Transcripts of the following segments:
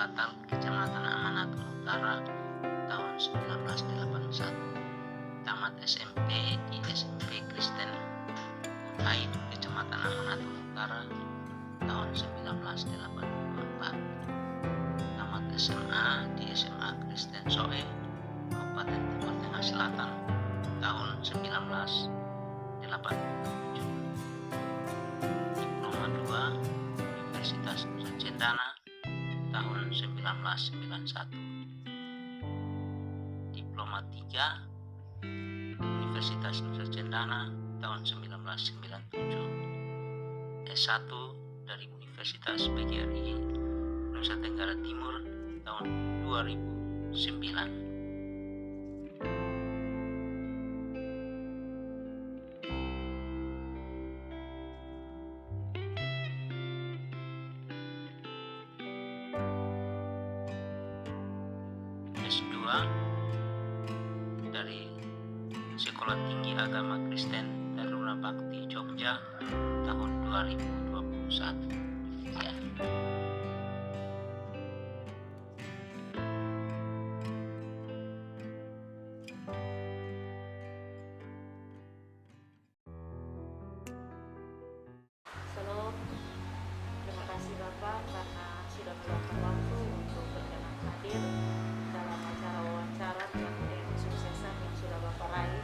Batal, Kecamatan Amanatun Utara, tahun 1981. Tamat SMP di SMP Kristen Utai, Kecamatan Amanatun Utara, tahun 1984. Tamat SMA di SMA Kristen Soe, Kabupaten Timur Tengah Selatan, tahun 1987. Diploma 2 Universitas Nusa Cendana, tahun 1991. Diploma 3 Universitas Nusa Cendana, tahun 1997. S1 dari Universitas PGRI Nusa Tenggara Timur, tahun 2009. S2 dari Sekolah Tinggi Agama Kristen Taruna Bakti Jogja, tahun 2021. Ya. Shalom, terima kasih Bapak karena sudah meluangkan waktu untuk berkenan hadir dalam acara wawancara dengan kesuksesan yang sudah Bapak raih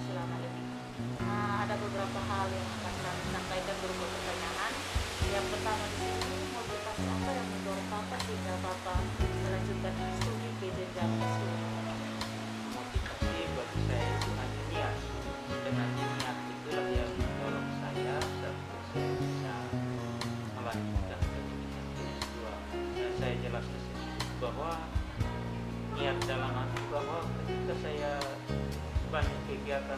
selama ini. Ada beberapa hal yang akan kami sampaikan berupa pertanyaan. Yang pertama di sini, motivasi apa yang mendorong Bapak sehingga Bapak melanjutkan studi ke jenjang S2? Motivasi bagi saya itu hanya niat. Dengan niat itulah yang mendorong saya dan saya bisa melanjutkan pendidikan S2. Dan saya jelaskan di sini bahwa niat dalam arti bahwa ketika saya banyak kegiatan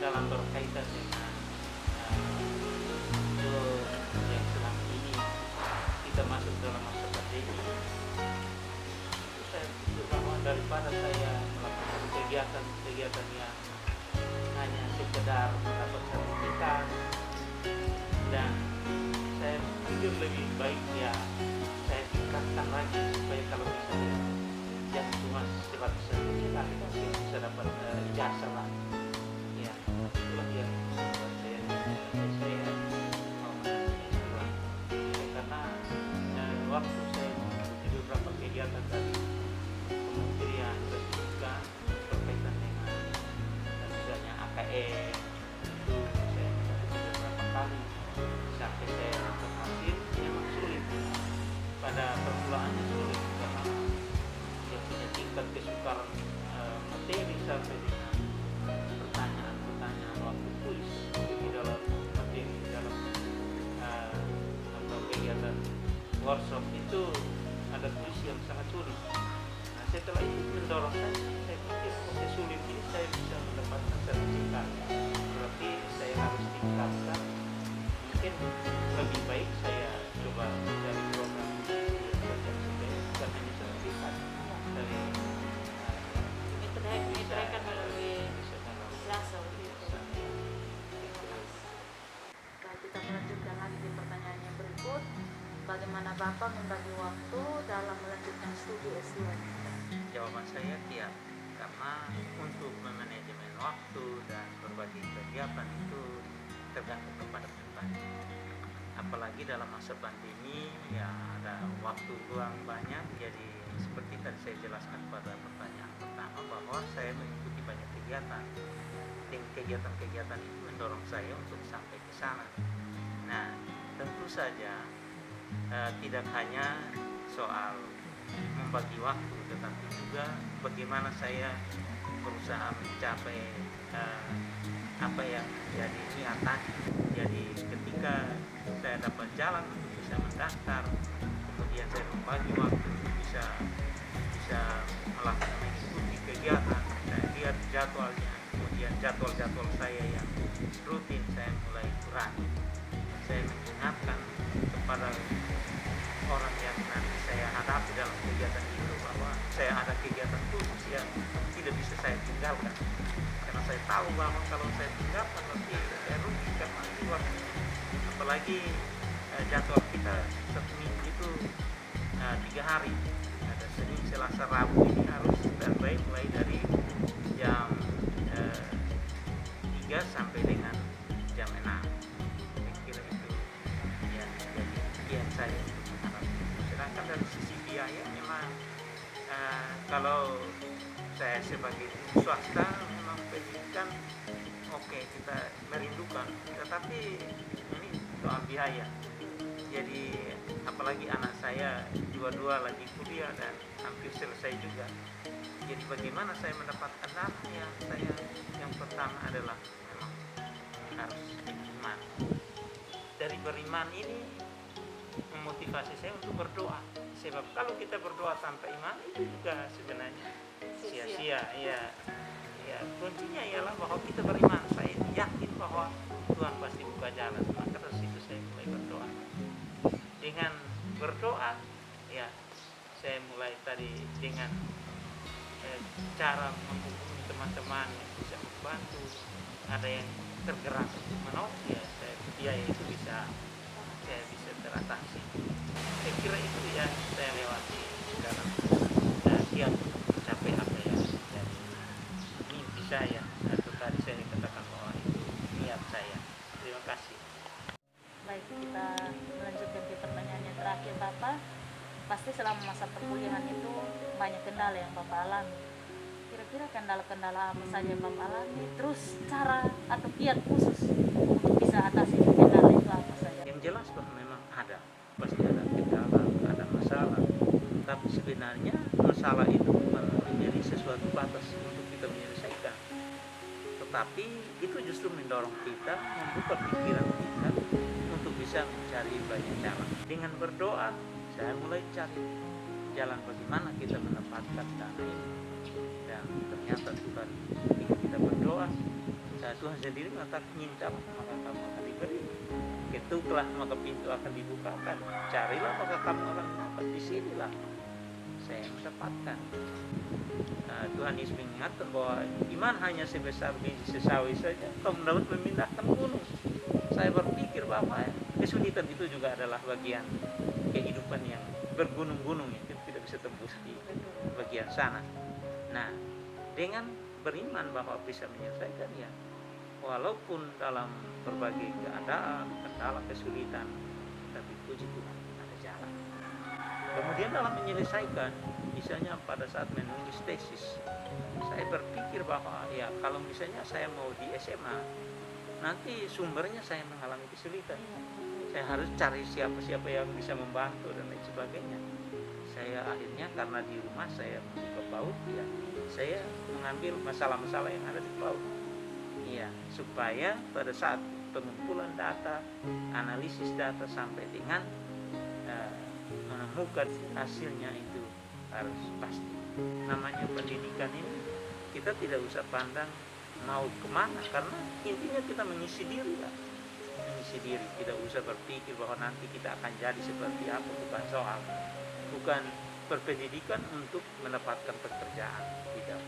dalam berkaitan dengan yang selama ini kita masuk dalam masa pandemi, itu saya pikir bahwa daripada saya melakukan kegiatan-kegiatan yang hanya sekedar mendapat sertifikat, dan saya pikir lebih baik ya saya tingkatkan lagi supaya kalau misalnya jangan cuma sebatas sertifikat, tapi bisa dapat ijazah lah. Ya, itulah yang membuat saya mau melanjutkan. Karena waktu saya mengikuti beberapa kegiatan dari Kementerian Pendidikan berkaitan dengan misalnya AKM, itu saya mengikuti beberapa kali sampai saya berhasil. Memang sulit, pada permulaannya sulit karena dia punya tingkat kesukaran materi sampai dengan pertanyaan waktu kuis di dalam materi, di dalam kegiatan workshop itu ada kuis yang sangat sulit. Nah, setelah itu mendorong saya pikir oke, sulit ini saya bisa mendapatkan sertifikat, berarti saya harus tingkatkan. Mungkin lebih baik saya coba dari program kerja supaya bukan hanya sertifikat dari Dimitrekan melalui jasa begitu. Baik, kita melanjutkan lagi di pertanyaan yang berikut. Bagaimana Bapak membagi waktu dalam melanjutkan studi S2? Jawaban saya tiap, karena untuk memanajemen waktu dan berbagi kegiatan itu tergantung kepada pribadi. Apalagi dalam masa pandemi ya ada waktu luang banyak, jadi seperti tadi saya jelaskan pada pertanyaan pertama bahwa saya mengikuti banyak kegiatan, dan kegiatan-kegiatan itu mendorong saya untuk sampai ke sana. Nah, tentu saja tidak hanya soal membagi waktu, tetapi juga bagaimana saya berusaha mencapai apa yang jadi niatan. Jadi ketika saya dapat jalan untuk bisa mendaftar, kemudian saya membagi waktu untuk bisa melakukan mengikuti kegiatan, saya lihat jadwalnya, kemudian jadwal saya yang rutin saya mulai kurangi. Saya mengingatkan kepada orang yang nanti saya hadapi dalam kegiatan itu bahwa saya ada kegiatan khusus yang tidak bisa saya tinggalkan, karena saya tahu bahwa kalau saya tinggalkan nanti saya rugi karena itu waktu. Apalagi jadwal kita satu minggu itu 3 hari, ada Senin, Selasa, Rabu, ini harus standby mulai dari jam 3 sampai dengan jam 6. Saya kira itu ya jadi impian saya untuk mengharap. Sedangkan dari sisi biaya memang kalau saya sebagai swasta memang pendidikan oke, kita merindukan, tetapi ini soal biaya. Jadi apalagi anak saya dua-dua lagi kuliah dan hampir selesai juga. Jadi bagaimana saya mendapatkan dananya? Saya yang pertama adalah memang harus beriman. Dari beriman ini memotivasi saya untuk berdoa. Sebab kalau kita berdoa tanpa iman itu juga sebenarnya sia-sia. Ya, kuncinya ialah bahwa kita beriman. Saya yakin bahwa Tuhan pasti buka jalan. Maka dari situ saya mulai berdoa. Dengan berdoa, ya saya mulai tadi dengan cara menghubungi teman-teman yang bisa membantu. Ada yang tergerak untuk menolong, ya biaya itu saya bisa teratasi. Saya kira itu yang saya lewati dalam kiat mencapai apa ya dari mimpi saya, atau tadi saya katakan bahwa itu niat saya. Terima kasih. Baik, kita melanjutkan ke pertanyaan yang terakhir, Bapak. Pasti selama masa perkuliahan itu banyak kendala yang Bapak alami. Kira-kira kendala-kendala apa saja yang Bapak alami? Terus cara atau kiat khusus untuk bisa atasi kendala itu apa saja? Yang jelas bahwa memang ada, pasti ada kendala, ada masalah. Tapi sebenarnya masalah itu bukan menjadi sesuatu batas untuk kita menyelesaikan. Tetapi itu justru mendorong kita, membuka pikiran kita untuk bisa mencari banyak jalan. Dengan berdoa, saya mulai cari jalan bagaimana kita mendapatkan dana ini. Dan ternyata Tuhan, ketika kita berdoa, Tuhan sendiri mengatakan, mintalah maka kamu akan diberi, ketuklah maka pintu akan dibukakan, carilah maka kamu akan mendapat. Disinilah saya mendapatkan. Tuhan Yesus mengingatkan bahwa iman hanya sebesar biji sesawi saja kamu dapat memindahkan gunung. Saya berpikir bahwa kesulitan itu juga adalah bagian kehidupan yang bergunung-gunung, yang tidak bisa tembus di bagian sana. Nah, dengan beriman bahwa bisa menyelesaikan, ya walaupun dalam berbagai keadaan, kendala, kesulitan, tapi puji Tuhan ada jalan. Kemudian dalam menyelesaikan, misalnya pada saat menulis tesis, saya berpikir bahwa ya kalau misalnya saya mau di SMA, nanti sumbernya saya mengalami kesulitan. Saya harus cari siapa-siapa yang bisa membantu dan lain sebagainya. Saya akhirnya karena di rumah saya membuka PAUD, ya saya mengambil masalah-masalah yang ada di PAUD. Ya, supaya pada saat pengumpulan data, analisis data sampai dengan menemukan hasilnya itu harus pasti. Namanya pendidikan ini kita tidak usah pandang mau kemana, karena intinya kita mengisi diri lah. Mengisi diri, tidak usah berpikir bahwa nanti kita akan jadi seperti apa, bukan soal. Bukan berpendidikan untuk mendapatkan pekerjaan, tidak.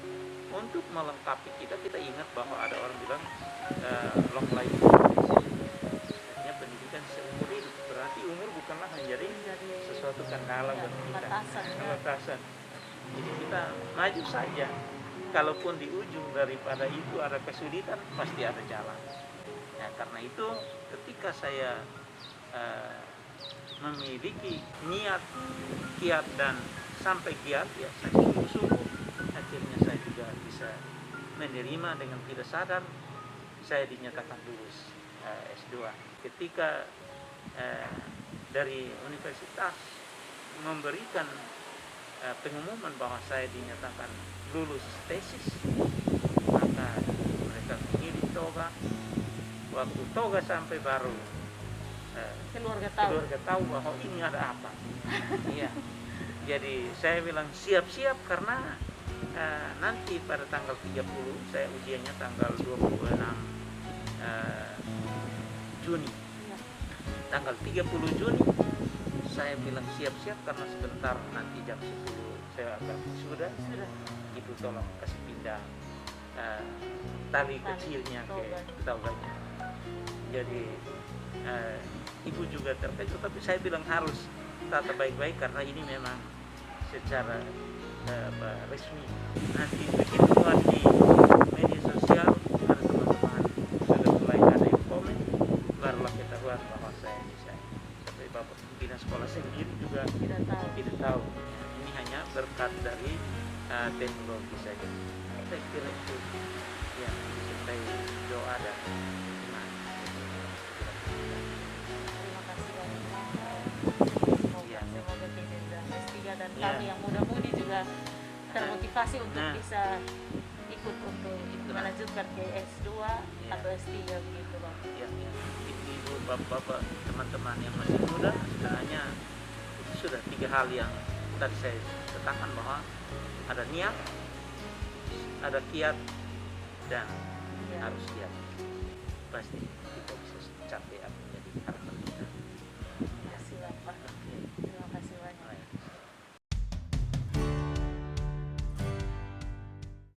Untuk melengkapi kita ingat bahwa ada orang bilang long life artinya pendidikan seumur hidup. Berarti umur bukanlah menjadi sesuatu kendala bagi kita. Batasan. Jadi kita maju saja. Kalaupun di ujung daripada itu ada kesulitan, pasti ada jalan. Nah, karena itu ketika saya memiliki niat, kiat dan sampai kiat, ya saya sungguh-sungguh, akhirnya saya juga bisa menerima dengan tidak sadar saya dinyatakan lulus S2. Ketika dari universitas memberikan pengumuman bahwa saya dinyatakan lulus tesis, maka mereka mengirim toga. Waktu toga sampai baru keluarga tahu bahwa ini ada apa. Iya. Jadi saya bilang siap-siap karena nanti pada tanggal 30, saya ujiannya tanggal 26 Juni. Tanggal 30 Juni saya bilang siap-siap karena sebentar nanti jam 10 saya akan sudah ibu tolong kasih pindah tali kecilnya ke toganya. Jadi ibu juga terkejut, tapi saya bilang harus tata baik-baik karena ini memang secara resmi. Nanti begitu keluar di media sosial ada teman-teman sudah mulai ada yang komen, barulah ketahuan bahwa saya bisa. Tapi bapak pimpinan sekolah sendiri juga Tidak tahu. tidak tahu. Ini hanya berkat dari teknologi saja. Saya kira itu ya disertai doa dan iman. Terima kasih banyak Pak. Iya. Semoga jenjang S3 dan Iya. kami yang muda-mudi juga termotivasi untuk Nah. bisa ikut untuk melanjutkan ke S2 atau S3 begitu Pak. Ya, ibu bapak teman-teman yang masih muda sebenarnya itu sudah 3 hal yang tadi saya katakan bahwa ada niat, ada kiat, dan Iya. harus siap. Pasti kita bisa capai apa